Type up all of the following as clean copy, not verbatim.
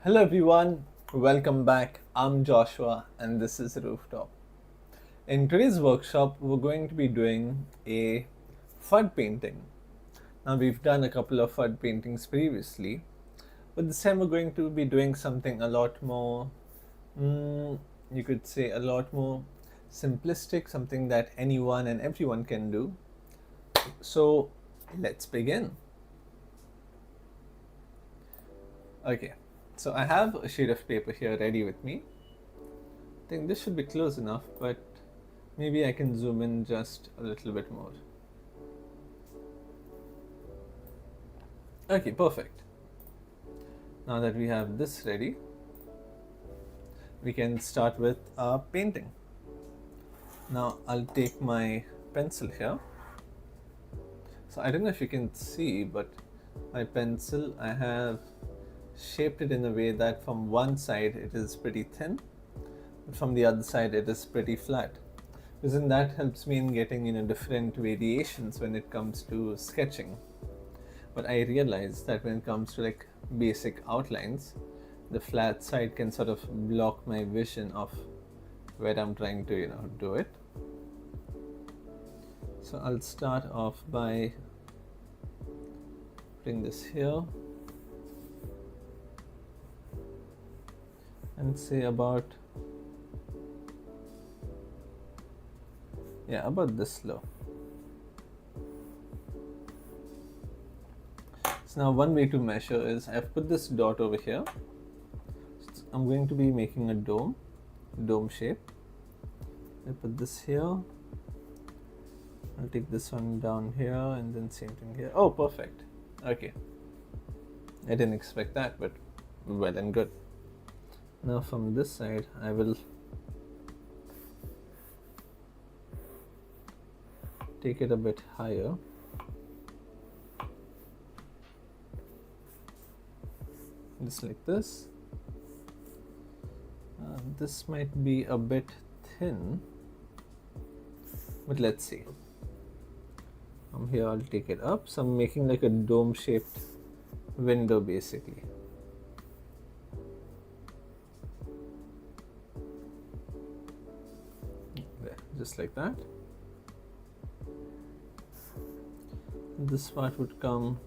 Hello everyone, welcome back. I'm Joshua and this is Rooftop. In today's workshop, we're going to be doing a Phad painting. Now, we've done a couple of Phad paintings previously, but this time we're going to be doing something a lot more, you could say, a lot more simplistic, something that anyone and everyone can do. So, let's begin. Okay, so I have a sheet of paper here ready with me. I think this should be close enough, but maybe I can zoom in just a little bit more. Okay, perfect. Now that we have this ready, we can start with painting. Now I'll take my pencil here. So I don't know if you can see, but my pencil, I have shaped it in a way that from one side it is pretty thin, but from the other side it is pretty flat. Because then that helps me in getting different variations when it comes to sketching. But I realized that when it comes to like basic outlines, the flat side can sort of block my vision of where I'm trying to do it. So I'll start off by putting this here and say about this low. So now one way to measure is I've put this dot over here. So I'm going to be making a dome shape. I put this here. I'll take this one down here and then same thing here. Oh, perfect. Okay. I didn't expect that, but well and good. Now from this side, I will take it a bit higher. Just like this. This might be a bit thin, but let's see. From here I'll take it up. So I'm making like a dome shaped window basically. There, just like that. This part would come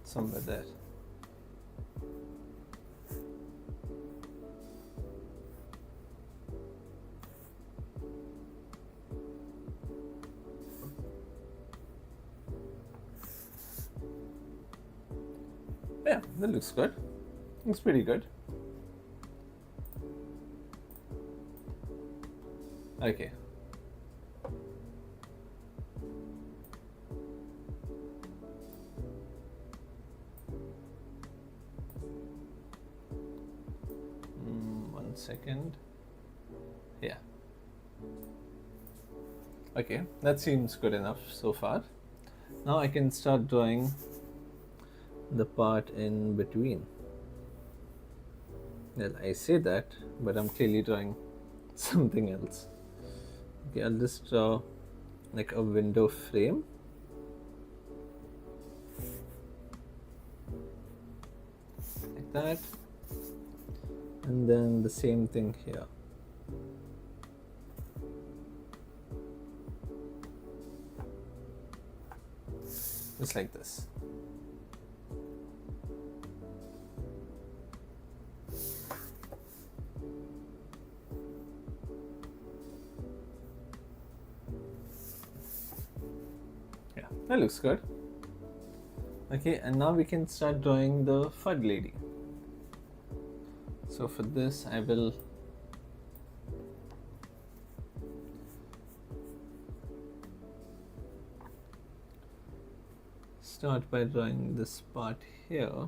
somewhere there. Yeah, that looks good. Looks pretty good. Okay. One second. Yeah. Okay, that seems good enough so far. Now I can start drawing the part in between. Well, I say that, but I'm clearly drawing something else. Okay, I'll just draw like a window frame. Like that. And then the same thing here. Just like this. Yeah, that looks good. Okay, and now we can start drawing the Phad lady. So for this, I will start by drawing this part here.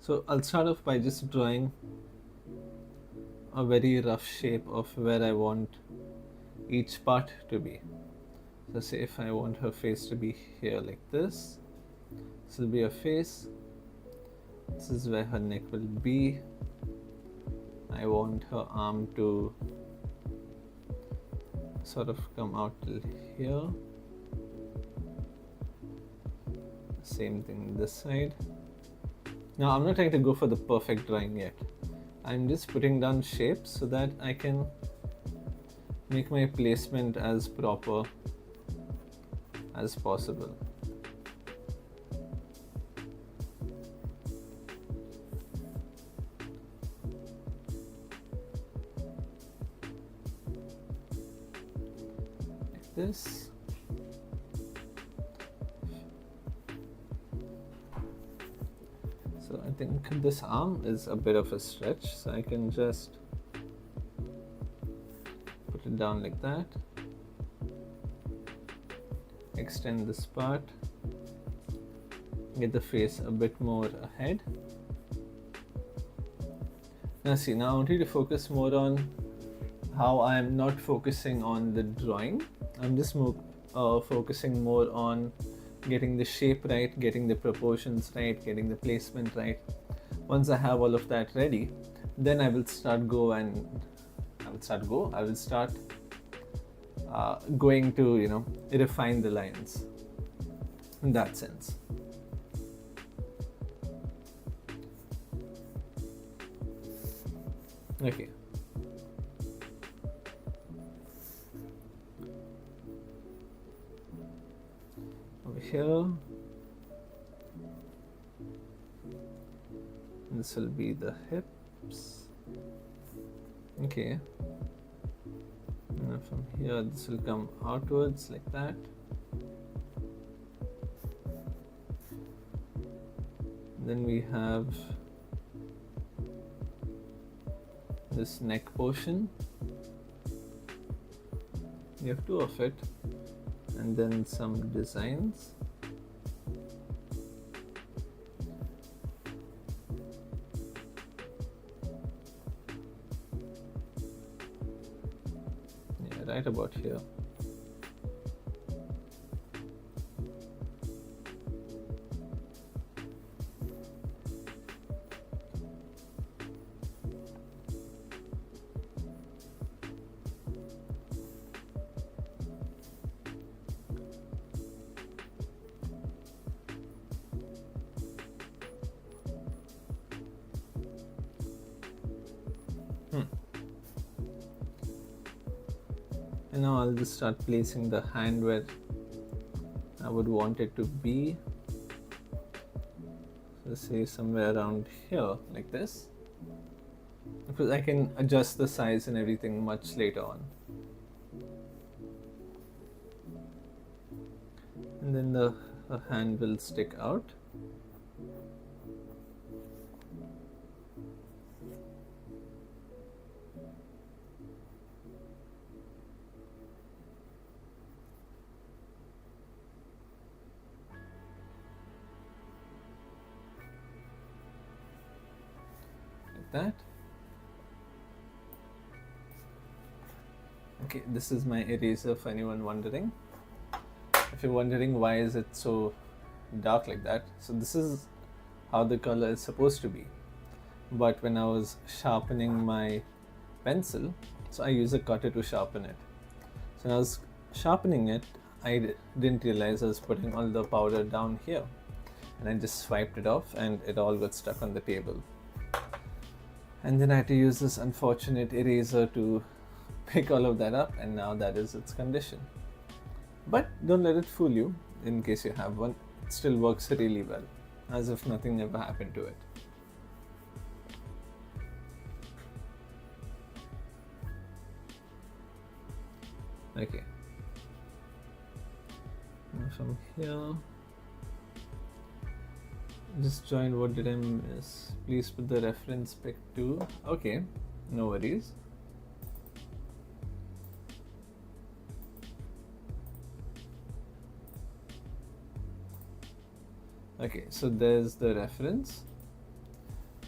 So I'll start off by just drawing a very rough shape of where I want each part to be. So say if I want her face to be here like this, this will be her face. This is where her neck will be. I want her arm to sort of come out till here. Same thing this side. Now I'm not trying to go for the perfect drawing yet. I'm just putting down shapes so that I can make my placement as proper as possible. Like this. So I think this arm is a bit of a stretch, so I can just put it down like that. Extend this part, get the face a bit more ahead. Now see, now I want you to focus more on how I'm not focusing on the drawing. I'm just focusing more on getting the shape right, getting the proportions right, getting the placement right. Once I have all of that ready, then I will start going to, refine the lines in that sense. Okay. Over here, this will be the hips. Okay. And from here, this will come outwards like that. Then we have this neck portion. We have two of it, and then some designs. Yeah, right about here. And now I'll just start placing the hand where I would want it to be. So say somewhere around here, like this. Because I can adjust the size and everything much later on. And then the hand will stick out. That. Okay, this is my eraser for anyone wondering. If you're wondering why is it so dark like that, so this is how the color is supposed to be. But when I was sharpening my pencil, so I use a cutter to sharpen it. So when I was sharpening it, I didn't realize I was putting all the powder down here, and I just swiped it off and it all got stuck on the table. And then I had to use this unfortunate eraser to pick all of that up, and now that is its condition. But don't let it fool you. In case you have one, it still works really well, as if nothing ever happened to it. Okay. Now from here, just join. What did I miss? Please put the reference pic too. Okay, no worries. Okay, so there's the reference.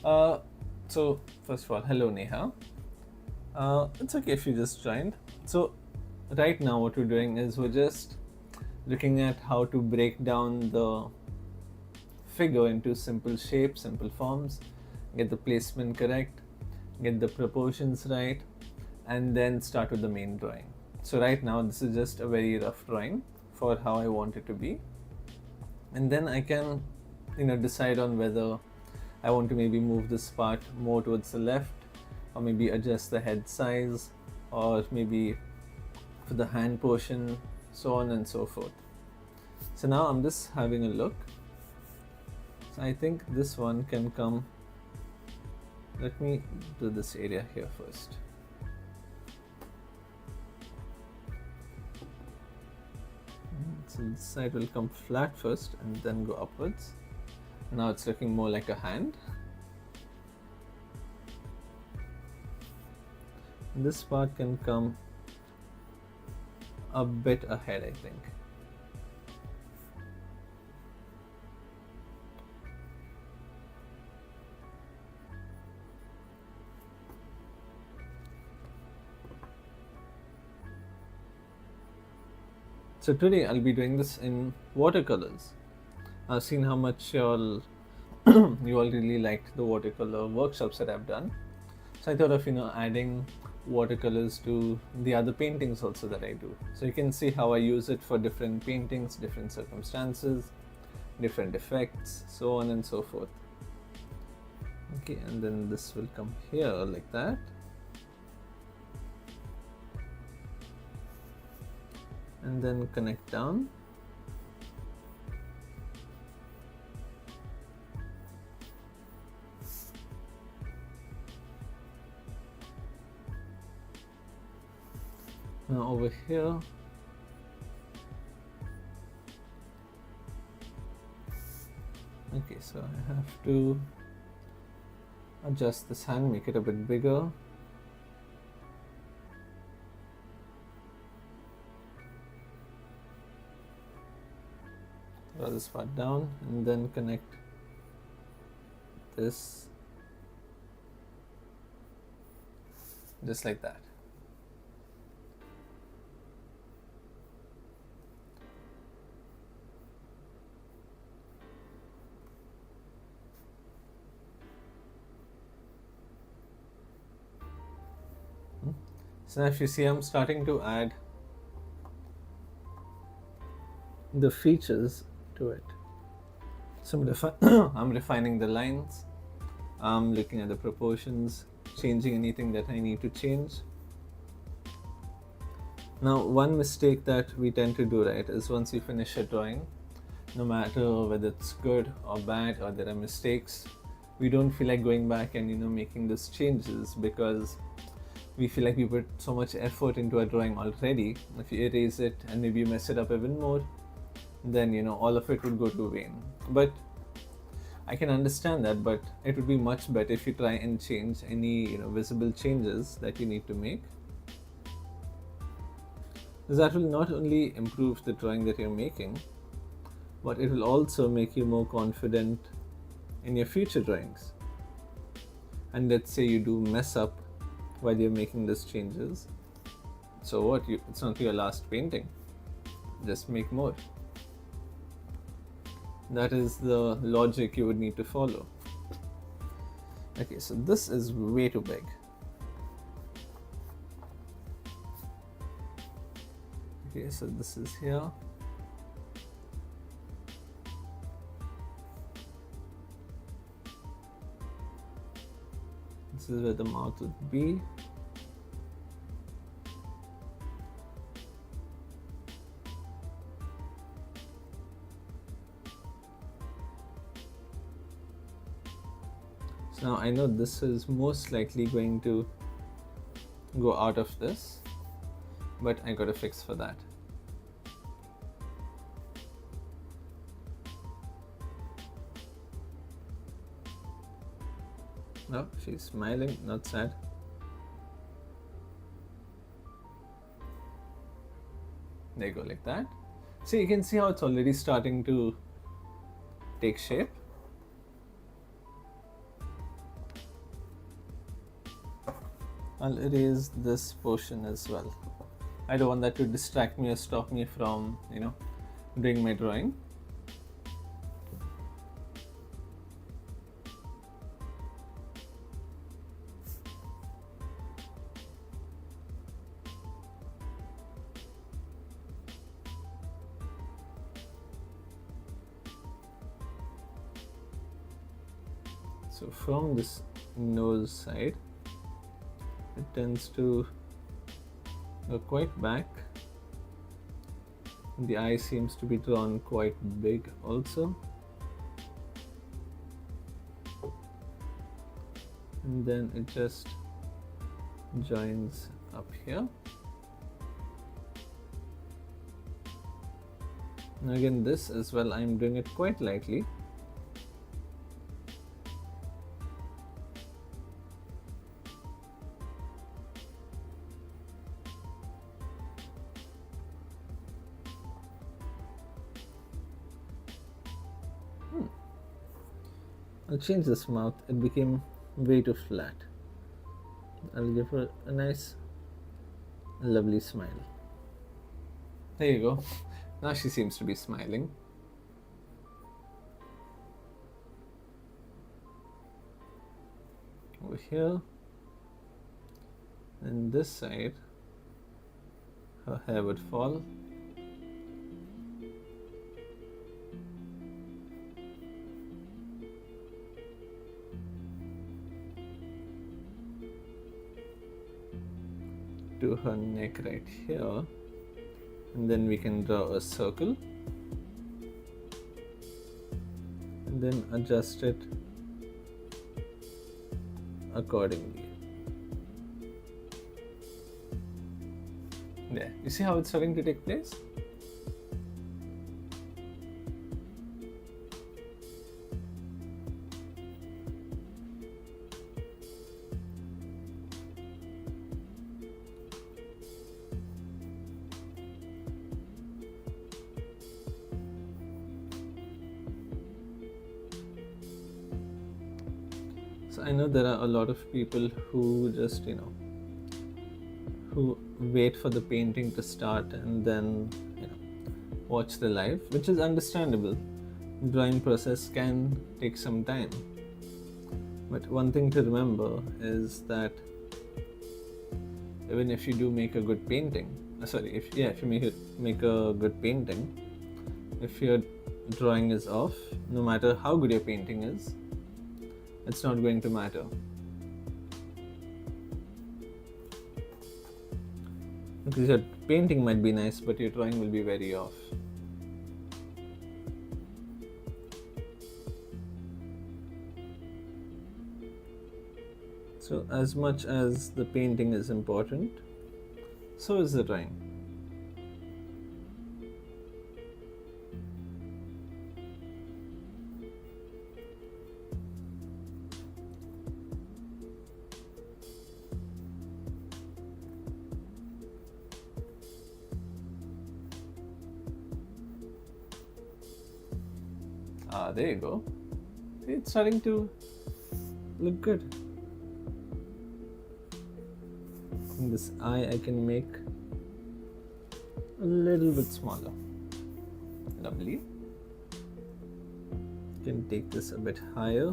So first of all, hello Neha. It's okay if you just joined. So right now what we're doing is we're just looking at how to break down the figure into simple shapes, simple forms, get the placement correct, get the proportions right, and then start with the main drawing. So right now this is just a very rough drawing for how I want it to be, and then I can decide on whether I want to maybe move this part more towards the left or maybe adjust the head size, or maybe for the hand portion, so on and so forth. So now I'm just having a look. So I think this one can come. Let me do this area here first. So this side will come flat first and then go upwards. Now it's looking more like a hand. This part can come a bit ahead, I think. So today I'll be doing this in watercolors. I've seen how much you all really liked the watercolor workshops that I've done. So I thought of adding watercolors to the other paintings also that I do. So you can see how I use it for different paintings, different circumstances, different effects, so on and so forth. Okay, and then this will come here like that. And then connect down. Now over here, okay, so I have to adjust this hand, make it a bit bigger. Draw this part down and then connect this just like that. So now if you see, I'm starting to add the features to it. So I'm refining the lines, I'm looking at the proportions, changing anything that I need to change. Now one mistake that we tend to do, right, is once you finish a drawing, no matter whether it's good or bad or there are mistakes, we don't feel like going back and making those changes, because we feel like we put so much effort into a drawing already. If you erase it and maybe you mess it up even more, then all of it would go to vain. But I can understand that, but it would be much better if you try and change any visible changes that you need to make. That will not only improve the drawing that you're making, but it will also make you more confident in your future drawings. And let's say you do mess up while you're making these changes, so what? It's not your last painting. Just make more. That is the logic you would need to follow. Okay, so this is way too big. Okay, so this is here. This is where the mouth would be. So now I know this is most likely going to go out of this, but I gotta fix for that. No, she's smiling, not sad. There you go, like that. So you can see how it's already starting to take shape. I'll erase this portion as well. I don't want that to distract me or stop me from, doing my drawing. So from this nose side, it tends to go quite back. The eye seems to be drawn quite big also. And then it just joins up here. Now again, this as well, I'm doing it quite lightly. I'll change this mouth, it became way too flat. I'll give her a nice, lovely smile. There you go. Now she seems to be smiling. Over here, and this side, her hair would fall. To her neck right here, and then we can draw a circle and then adjust it accordingly. There, you see how it's starting to take place? So I know there are a lot of people who just, who wait for the painting to start and then, watch the live, which is understandable. Drawing process can take some time. But one thing to remember is that even if you do make a good painting, if you make a good painting, if your drawing is off, no matter how good your painting is, it's not going to matter. Because your painting might be nice, but your drawing will be very off. So as much as the painting is important, so is the drawing. There you go. See, it's starting to look good. And this eye I can make a little bit smaller. Lovely. Can take this a bit higher.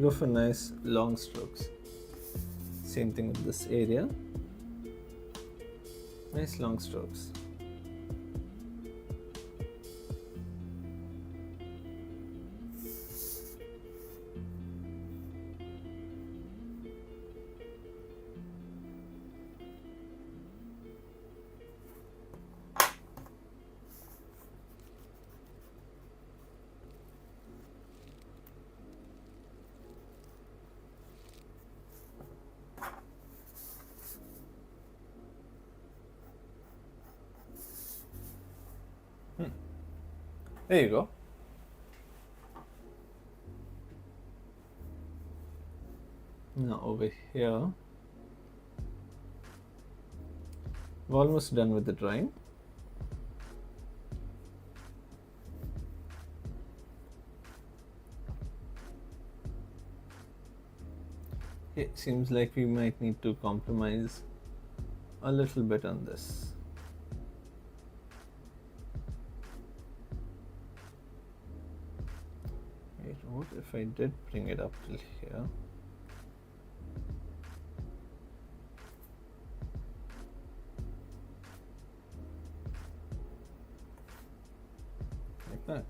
Go for nice long strokes. Same thing with this area. Nice long strokes. There you go. Now over here, we're almost done with the drawing. It seems like we might need to compromise a little bit on this. if I did bring it up till here. Like that.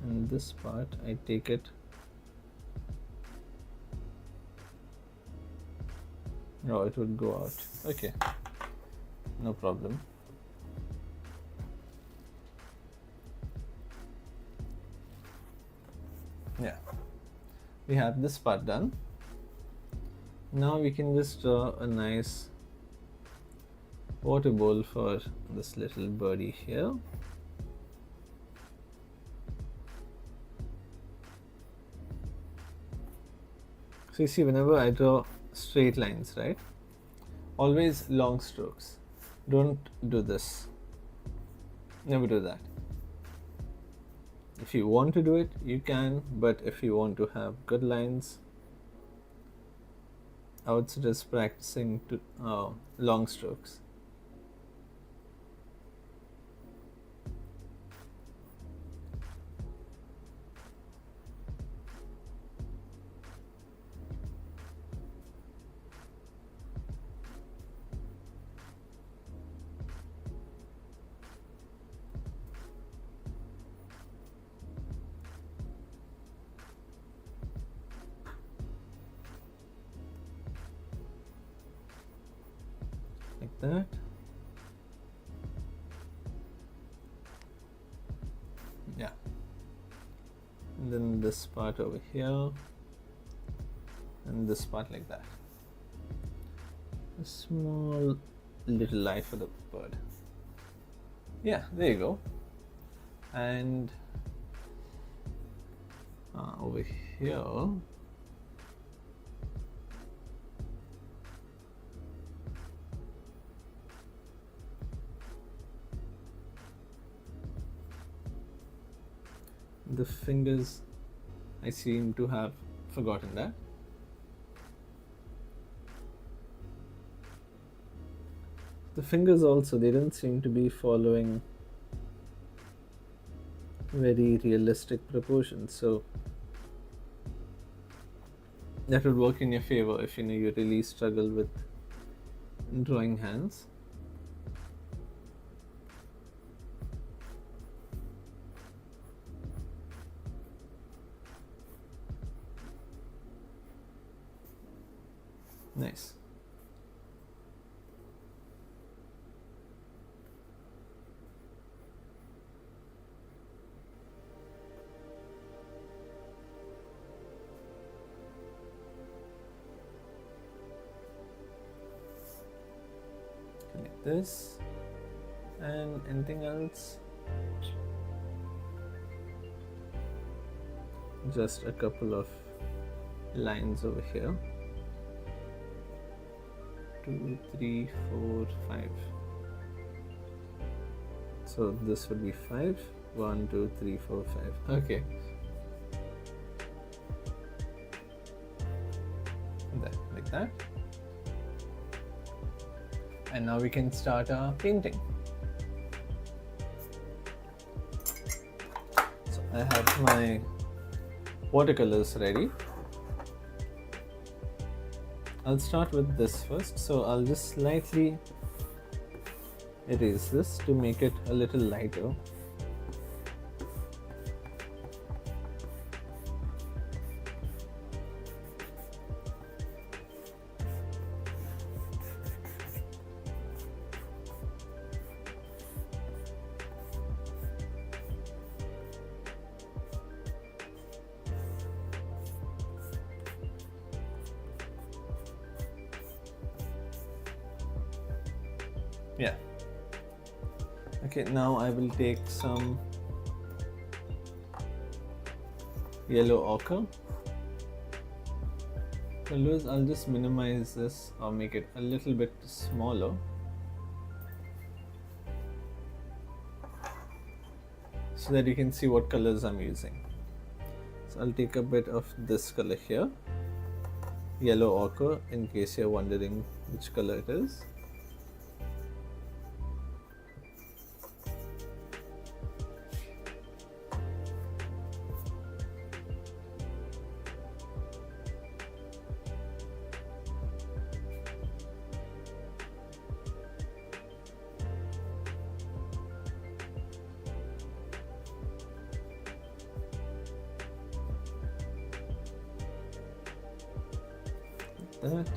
And this part, I take it. No, it would go out. Okay, no problem. Yeah, we have this part done. Now we can just draw a nice water bowl for this little birdie here. So you see, whenever I draw straight lines, right, always long strokes. Don't do this. Never do that. If you want to do it, you can, but if you want to have good lines, I would suggest practicing long strokes. Like that. Yeah. And then this part over here, and this part like that. A small little eye for the bird. Yeah, there you go. And over here, the fingers, I seem to have forgotten that. The fingers also, they don't seem to be following very realistic proportions, so that would work in your favor if you really struggle with drawing hands. Nice. Like this. And anything else? Just a couple of lines over here. 2, 3, 4, 5. So this would be 5. 1, 2, 3, 4, 5. Okay. There, like that. And now we can start our painting. So I have my watercolors ready. I'll start with this first, so I'll just slightly erase this to make it a little lighter. Yeah. Okay, now I will take some yellow ochre colors. I'll just minimize this or make it a little bit smaller. So that you can see what colors I'm using. So I'll take a bit of this color here. yellow ochre in case you're wondering which color it is. That.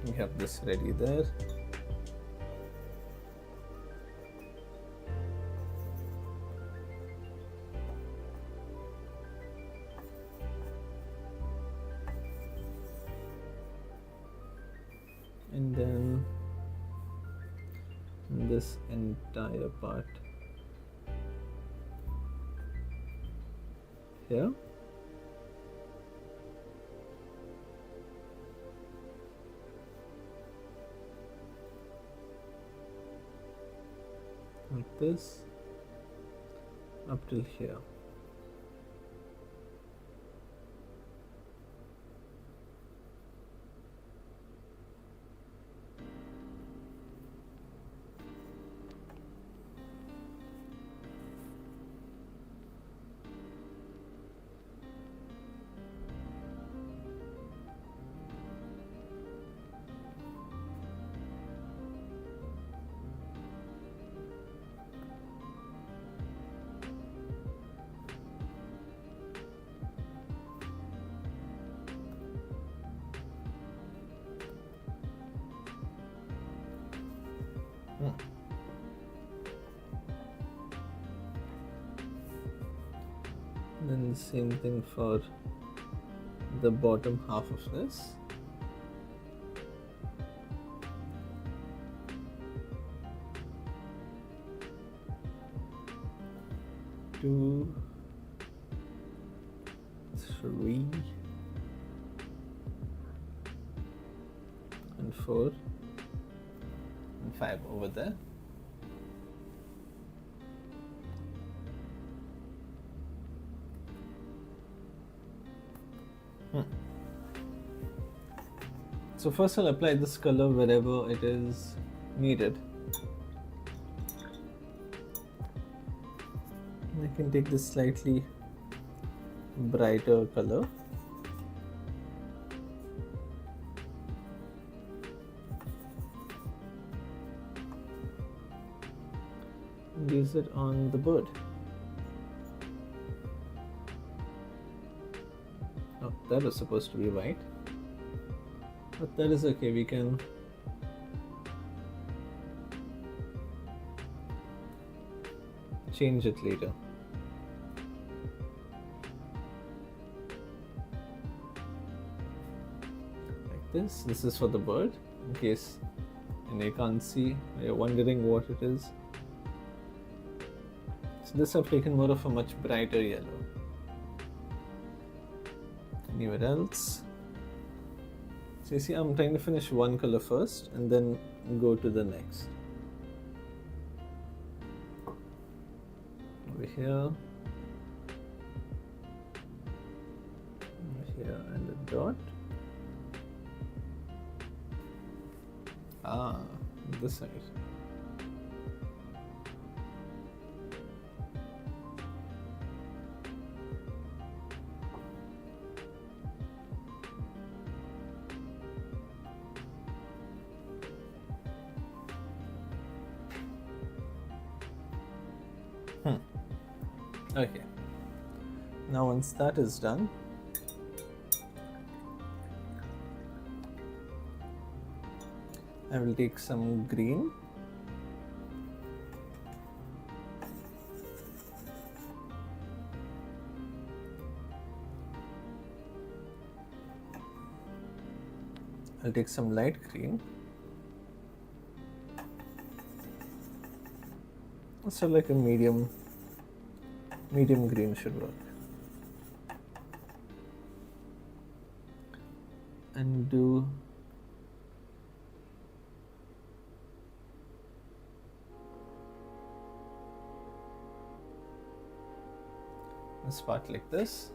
We have this ready there. And then this entire part here. Like this up till here. Then the same thing for the bottom half of this. Two, three, and 4 and 5 over there. So first I'll apply this color wherever it is needed. I can take this slightly brighter color. And use it on the bird. Oh, that was supposed to be white. But that is okay, we can change it later. Like this. This is for the bird, in case you can't see, you're wondering what it is. So this I've taken more of a much brighter yellow. Anywhere else? So you see, I'm trying to finish one color first and then go to the next. Over here. Over here and a dot. Ah, this side. Okay, now once that is done, I will take some green . I'll take some light green. So like a medium green should work. do this part like this.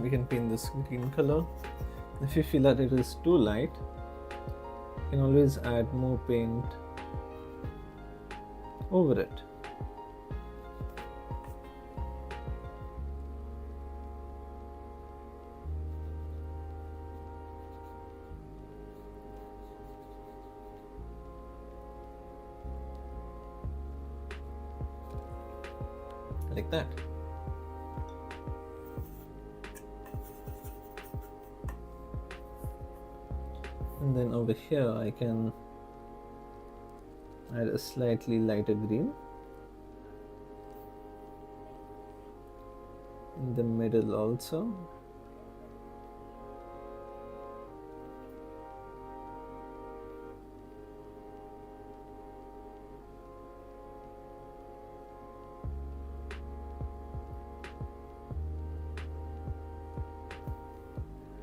We can paint this green color. If you feel that it is too light, you can always add more paint over it. Like that. And then over here I can add a slightly lighter green in the middle also.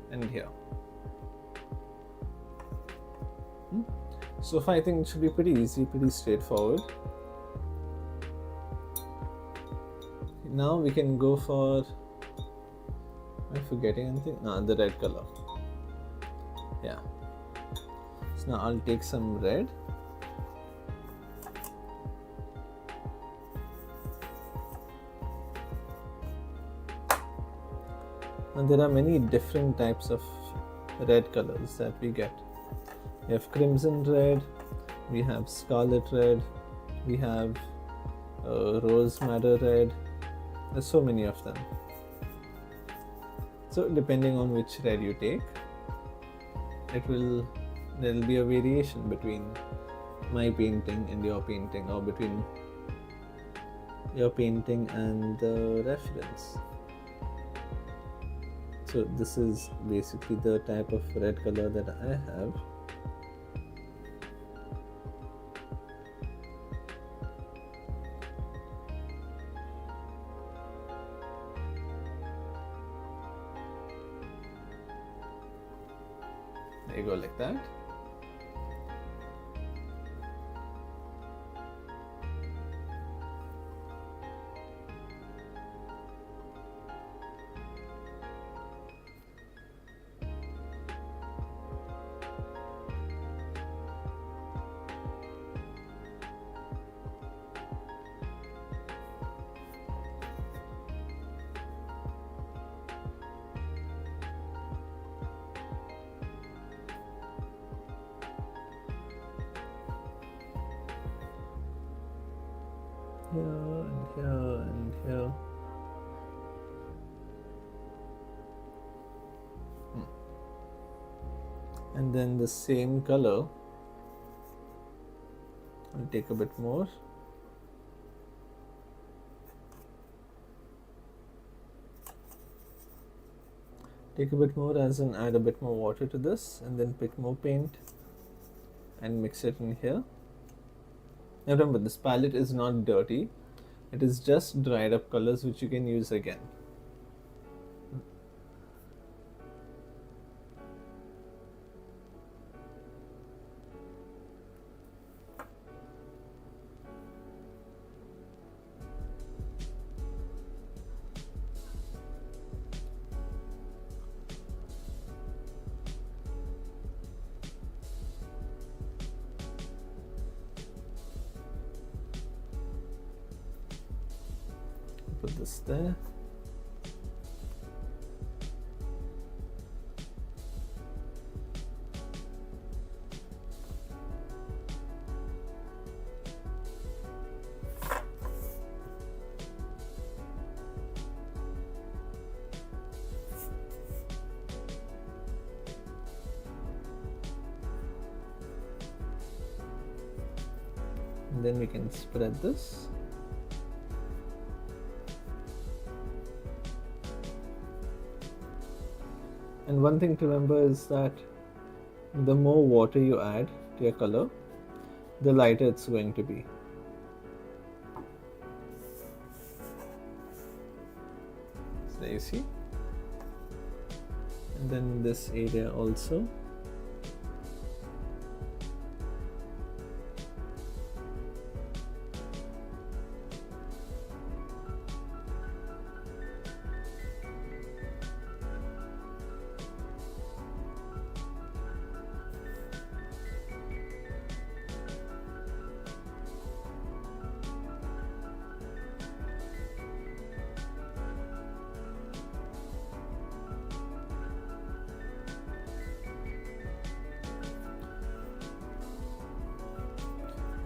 And here. So far I think it should be pretty easy, pretty straightforward. Now we can go for, am I forgetting anything? No, the red color. Yeah. So now I'll take some red. And there are many different types of red colors that we get. We have crimson red, we have scarlet red, we have rose madder red. There's so many of them. So depending on which red you take, there will be a variation between my painting and your painting, or between your painting and the reference. So this is basically the type of red color that I have. There you go, like that. Here and here and here. And then the same color, I'll take a bit more. Take a bit more, as in add a bit more water to this, and then pick more paint and mix it in here. Now remember, this palette is not dirty, it is just dried up colors which you can use again. put this there. And then we can spread this. And one thing to remember is that the more water you add to your color, the lighter it's going to be. So there you see. And then this area also.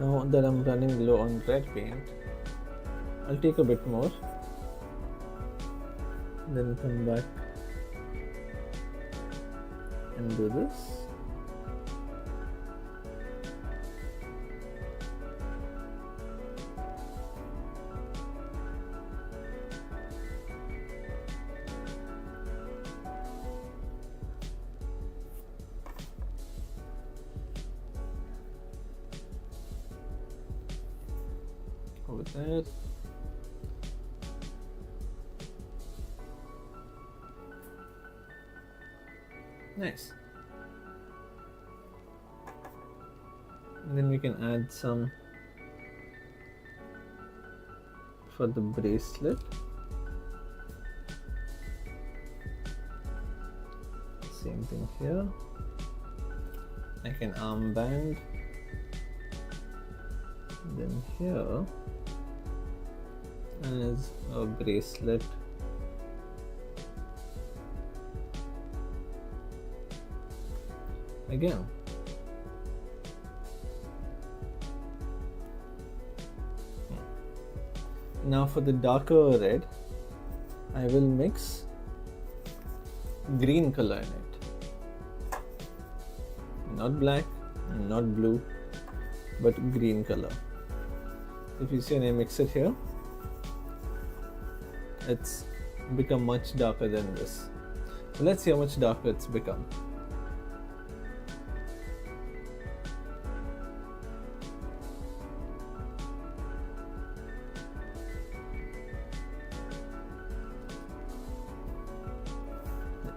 Now that I'm running low on red paint, I'll take a bit more, then come back and do this. Over there. Nice. And then we can add some for the bracelet. Same thing here. Like an armband. Then here is a bracelet. Again. Now for the darker red, I will mix green color in it. Not black, not blue, but green color. If you see when I mix it here, it's become much darker than this. So let's see how much darker it's become.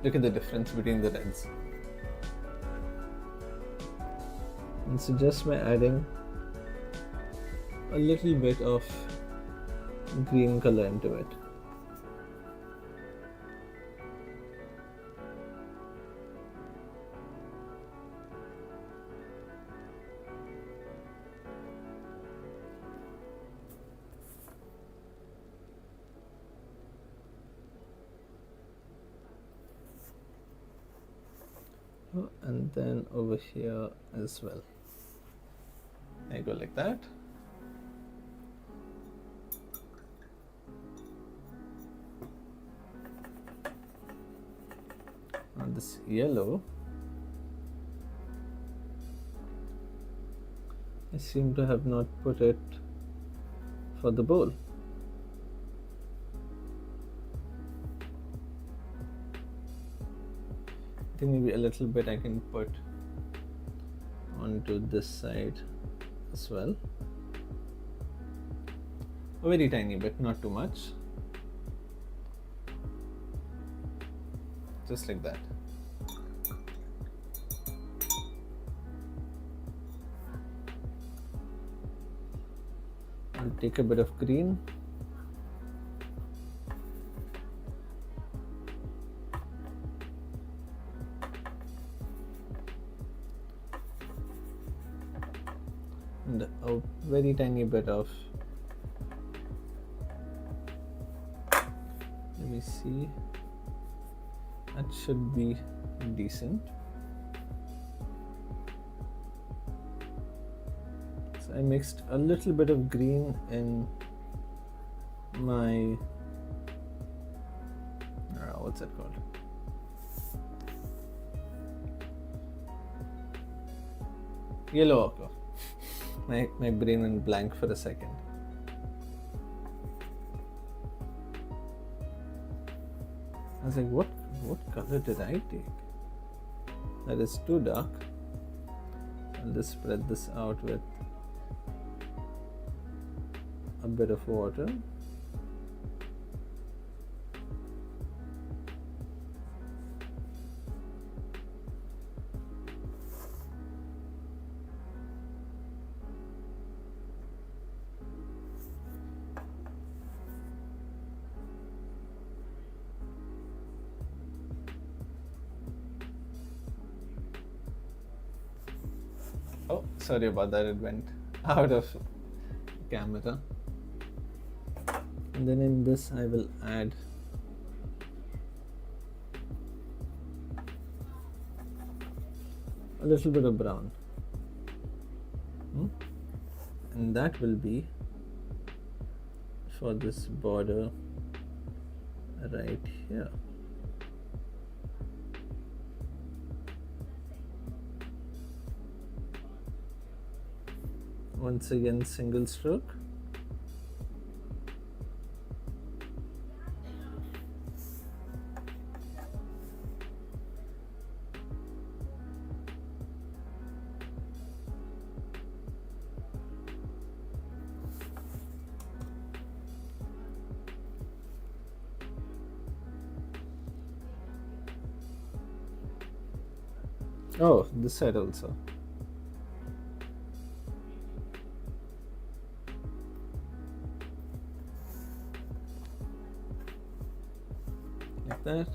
Look at the difference between the reds. And so just by adding a little bit of green color into it. And then over here as well. I go like that. And this yellow, I seem to have not put it for the bowl. I think maybe a little bit I can put onto this side as well. A very tiny bit, not too much. Just like that. I'll take a bit of green. And a very tiny bit of see. That should be decent. So I mixed a little bit of green in my what's that called? Yellow ochre. My brain went blank for a second. I was like, what color did I take? That is too dark. I'll just spread this out with a bit of water. Oh, sorry about that, it went out of camera. And then in this I will add a little bit of brown. And that will be for this border right here. Once again, single stroke. Oh, this side also. Like that.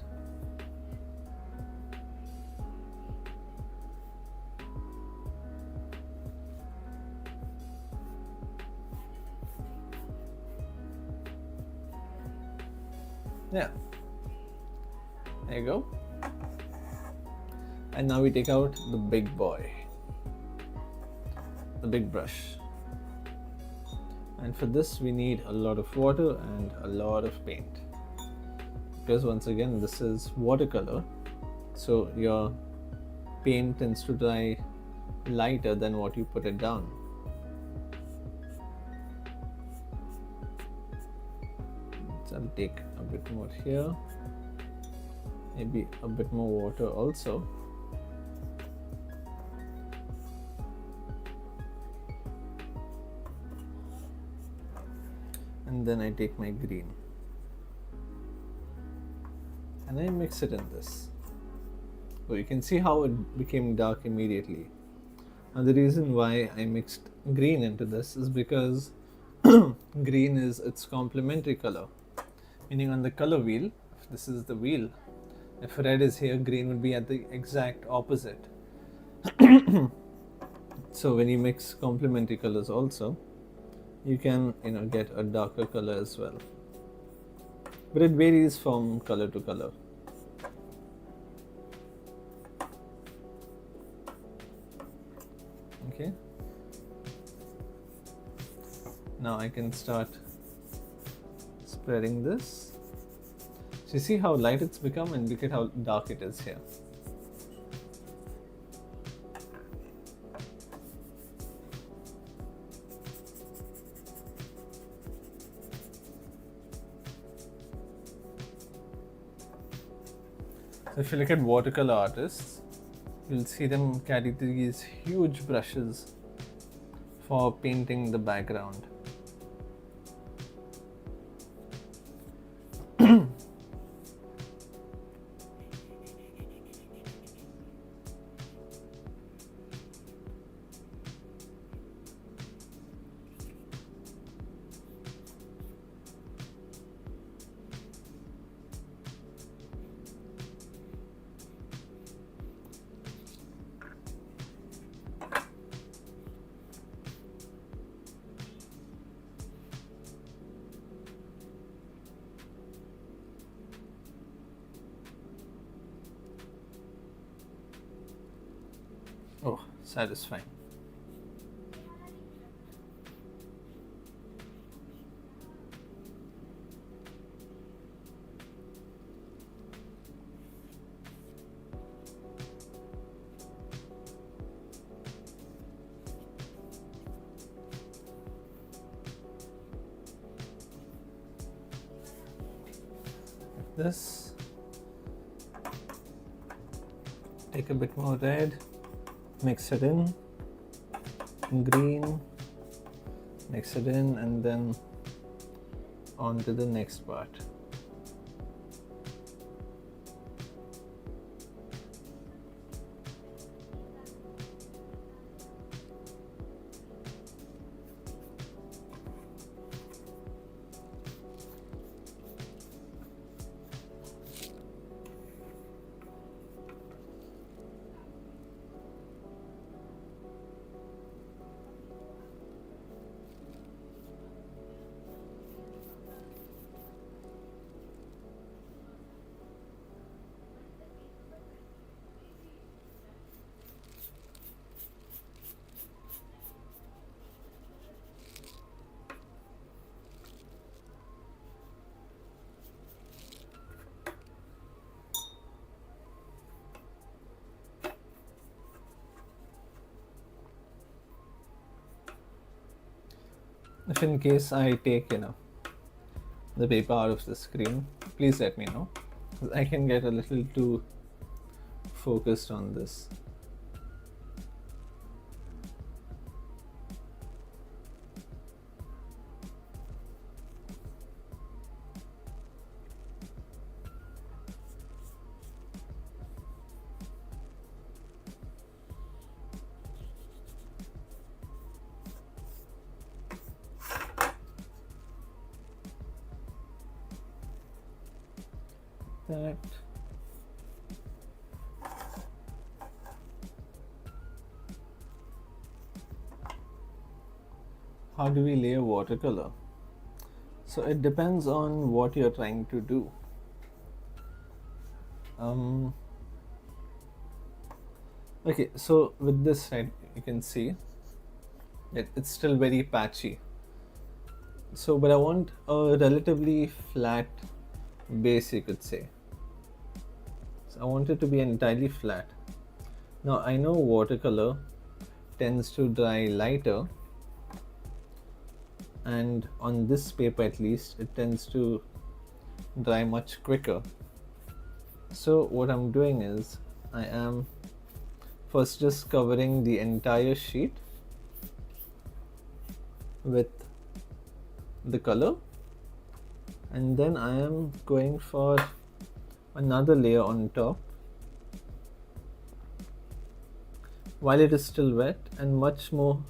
Yeah. There you go. And now we take out the big boy, the big brush. And for this we need a lot of water and a lot of paint. Because once again, this is watercolor, so your paint tends to dry lighter than what you put it down. So I'll take a bit more here, maybe a bit more water also. And then I take my green and I mix it in this. So you can see how it became dark immediately. And the reason why I mixed green into this is because green is its complementary color. Meaning on the color wheel, if this is the wheel, if red is here, green would be at the exact opposite. So when you mix complementary colors also, you can get a darker color as well. But it varies from color to color. Okay. Now I can start spreading this. So you see how light it's become and look at how dark it is here. So if you look at watercolor artists, you'll see them carry these huge brushes for painting the background. Oh, satisfying. Like this. Take a bit more red, mix it in, green, mix it in, and then on to the next part. If in case I take, the paper out of the screen, please let me know, because I can get a little too focused on this. That. How do we lay a watercolor? So it depends on what you're trying to do. Okay, so with this, right, you can see that it's still very patchy. So, but I want a relatively flat base, you could say. So I want it to be entirely flat. Now I know watercolor tends to dry lighter, and on this paper at least it tends to dry much quicker. So what I'm doing is I am first just covering the entire sheet with the color, and then I am going for another layer on top while it is still wet, and much more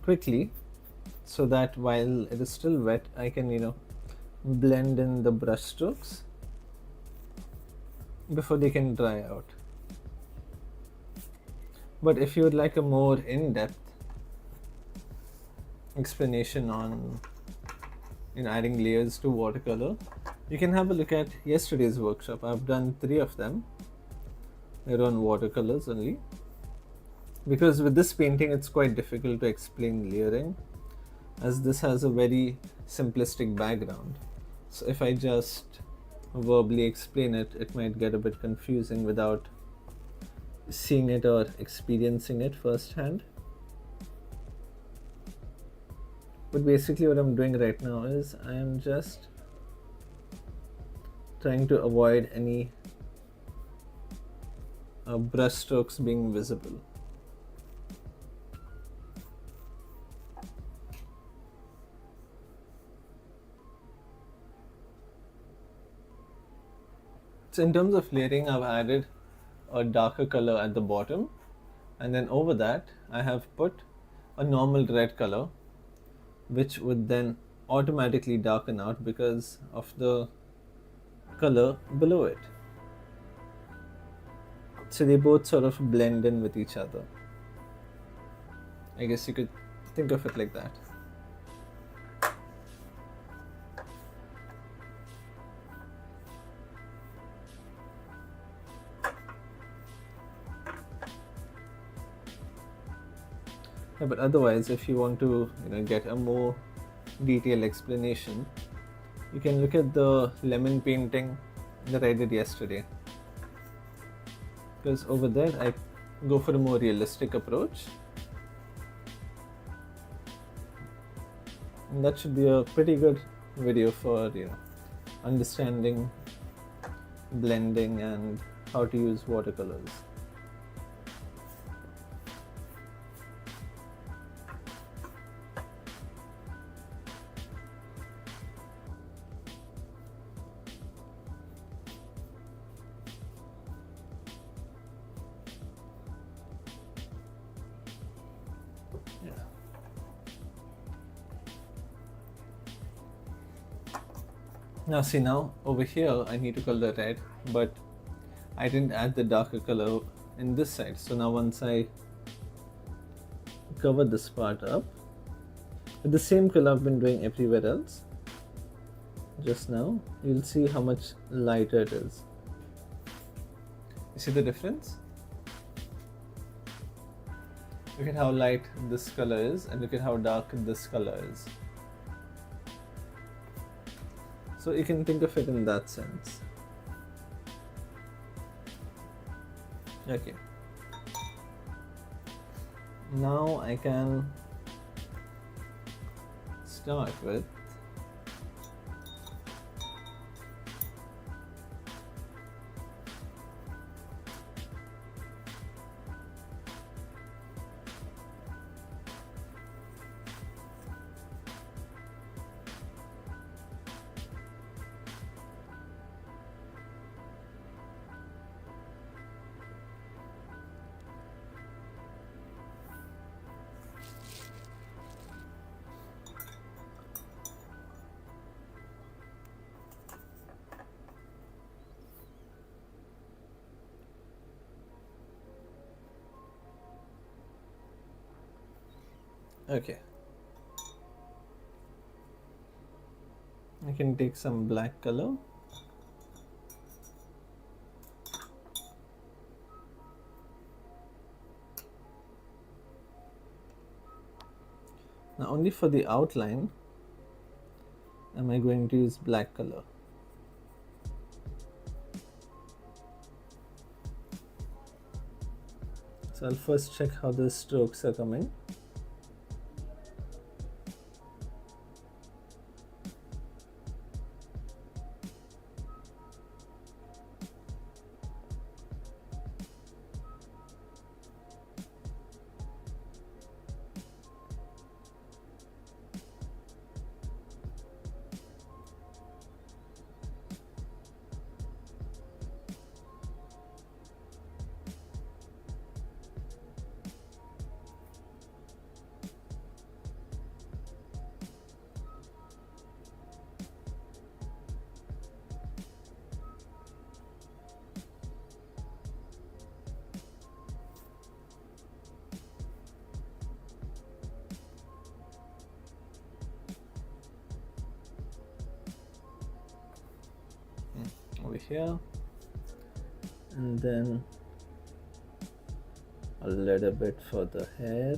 quickly, so that while it is still wet I can blend in the brush strokes before they can dry out. But if you would like a more in-depth explanation on adding layers to watercolor, you can have a look at yesterday's workshop. I've done 3 of them. They're on watercolors only, because with this painting it's quite difficult to explain layering, as this has a very simplistic background. So if I just verbally explain it, it might get a bit confusing without seeing it or experiencing it firsthand. But basically what I'm doing right now is I am just trying to avoid any brush strokes being visible. So in terms of layering, I've added a darker color at the bottom, and then over that I have put a normal red color, which would then automatically darken out because of the color below it. So they both sort of blend in with each other. I guess you could think of it like that. Yeah, but otherwise, if you want to get a more detailed explanation, you can look at the lemon painting that I did yesterday, because over there I go for a more realistic approach, and that should be a pretty good video for understanding blending and how to use watercolors. Yeah. Now see, now over here I need to color red, but I didn't add the darker color in this side. So now once I cover this part up with the same color I've been doing everywhere else, just now you'll see how much lighter it is. You see the difference? Look at how light this color is and look at how dark this color is. So you can think of it in that sense. Okay. Now I can start with okay. I can take some black color. Now only for the outline am I going to use black color. So I'll first check how the strokes are coming. Over here, and then a little bit for the hair,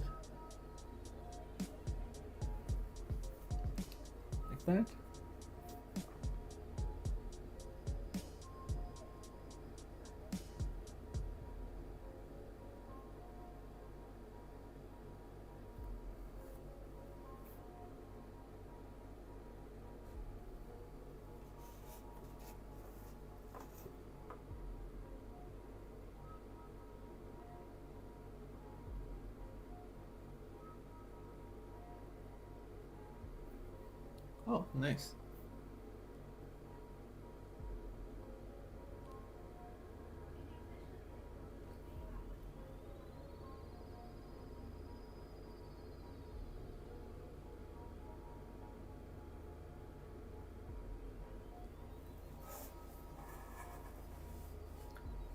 like that. Oh, nice.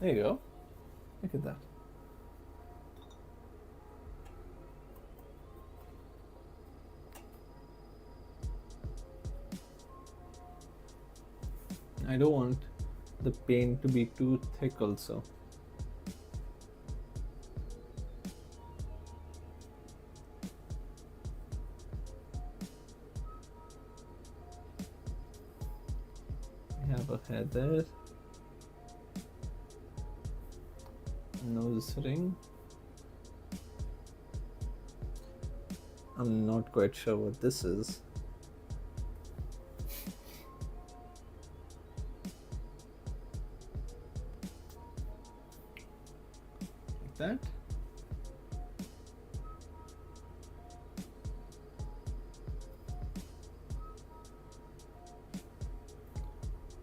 There you go. Look at that. I don't want the paint to be too thick also. have a hair there. Nose ring. I'm not quite sure what this is. Like that.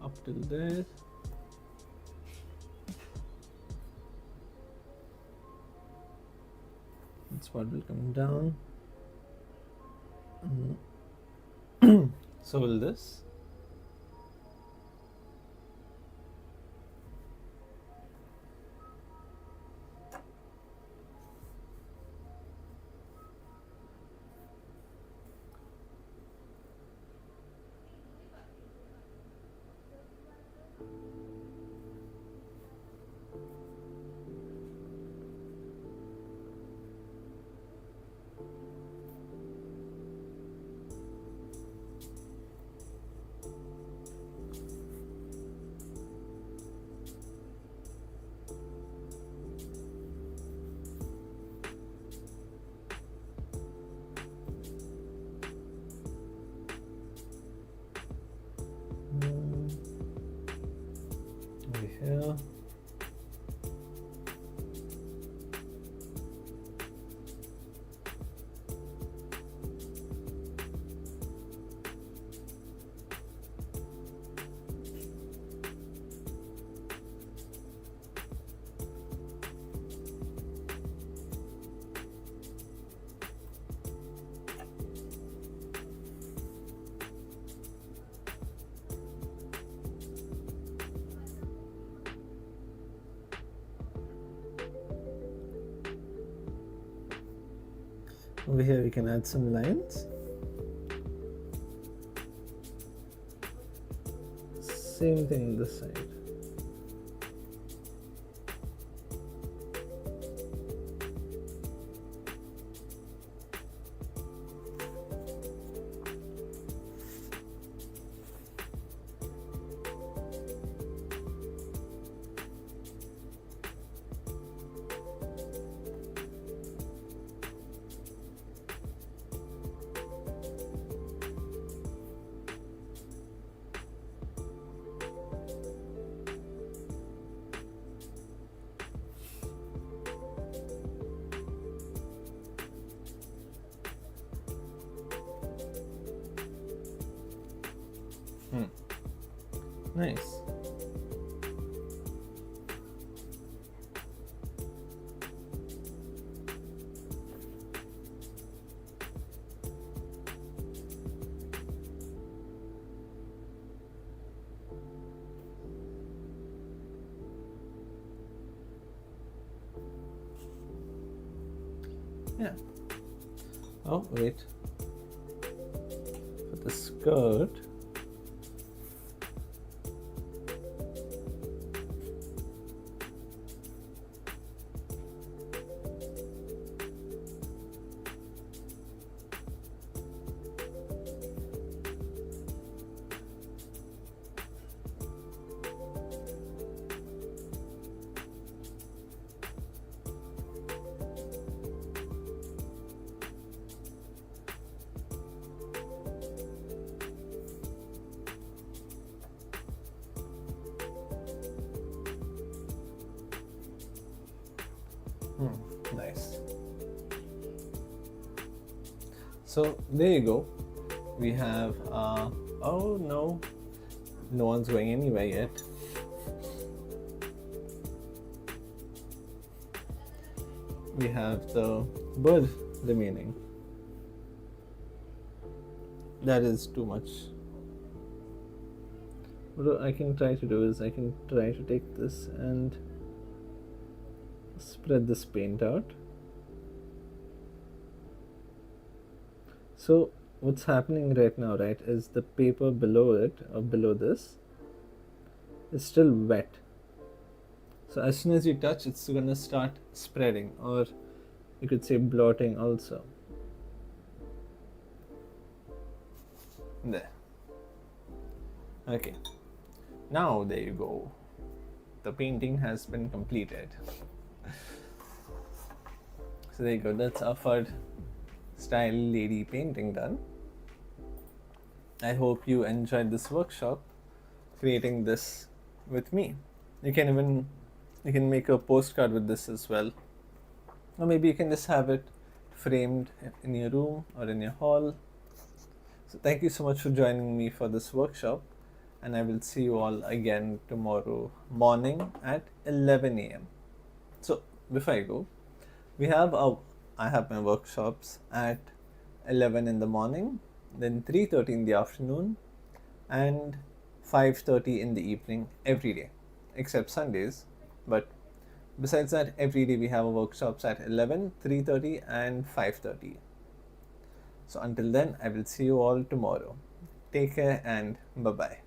Up till there. This part will come down. So will this. Over here. Over here we can add some lines. Same thing on this side. Nice. Yeah. Oh, wait. For the skirt, nice. So there you go. We have oh no one's going anywhere yet. We have the bird remaining. That is too much. What I can try to do is I can try to take this and spread this paint out. So what's happening right now, right, is the paper below it or below this is still wet. So as soon as you touch, it's gonna start spreading, or you could say blotting also. There. Okay. Now there you go. The painting has been completed. So there you go. That's our Phad style lady painting done. I hope you enjoyed this workshop creating this with me. You can make a postcard with this as well. Or maybe you can just have it framed in your room or in your hall. So thank you so much for joining me for this workshop, and I will see you all again tomorrow morning at 11 a.m. So before I go, I have my workshops at 11 in the morning, then 3:30 in the afternoon, and 5:30 in the evening every day, except Sundays. But besides that, every day we have workshops at 11, 3:30, and 5:30. So until then, I will see you all tomorrow. Take care and bye-bye.